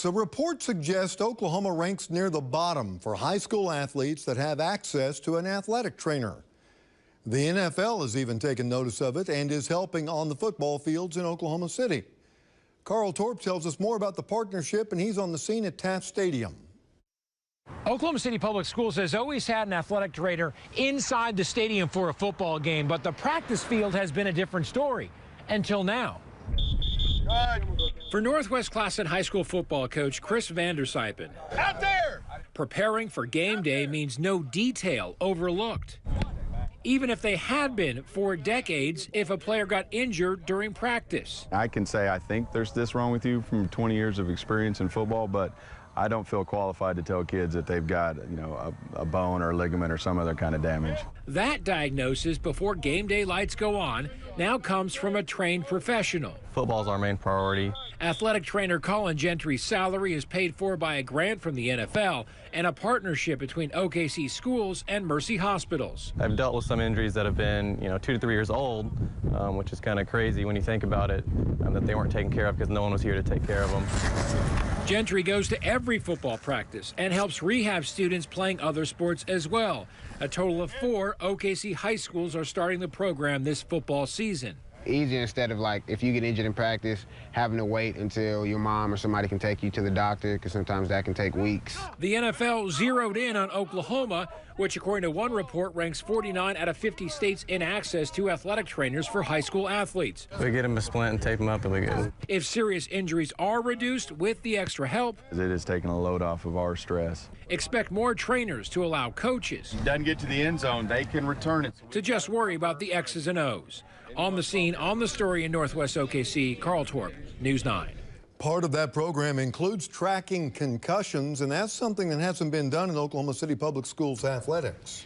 A report suggests Oklahoma ranks near the bottom for high school athletes that have access to an athletic trainer. The NFL has even taken notice of it and is helping on the football fields in Oklahoma City. Carl Torp tells us more about the partnership, and he's on the scene at Taft Stadium. Oklahoma City Public Schools has always had an athletic trainer inside the stadium for a football game, but the practice field has been a different story until now. For Northwest Classen High School football coach Chris Vandersiepen, out there! Preparing for game day means no detail overlooked. Even if they had been for decades, if a player got injured during practice. I can say I think there's this wrong with you from 20 years of experience in football, but I don't feel qualified to tell kids that they've got, a bone or a ligament or some other kind of damage. That diagnosis before game day lights go on now comes from a trained professional. Football's our main priority. Athletic trainer Colin Gentry's salary is paid for by a grant from the NFL and a partnership between OKC schools and Mercy hospitals. I've dealt with some injuries that have been, 2 to 3 years old, which is kind of crazy when you think about it, that they weren't taken care of because no one was here to take care of them. Gentry goes to every football practice and helps rehab students playing other sports as well. A total of 4 OKC high schools are starting the program this football season. Easier instead of, like, if you get injured in practice, having to wait until your mom or somebody can take you to the doctor, because sometimes that can take weeks. The NFL zeroed in on Oklahoma, which according to one report ranks 49 out of 50 states in access to athletic trainers for high school athletes. We get them to splint and tape them up and we get. If serious injuries are reduced with the extra help, It is taking a load off of our stress. expect more trainers to allow coaches Doesn't get to the end zone, they can return it. to just worry about the X's and O's. On the scene, on the story in Northwest OKC, Carl Torp, News 9. Part of that program includes tracking concussions, and that's something that hasn't been done in Oklahoma City Public Schools athletics.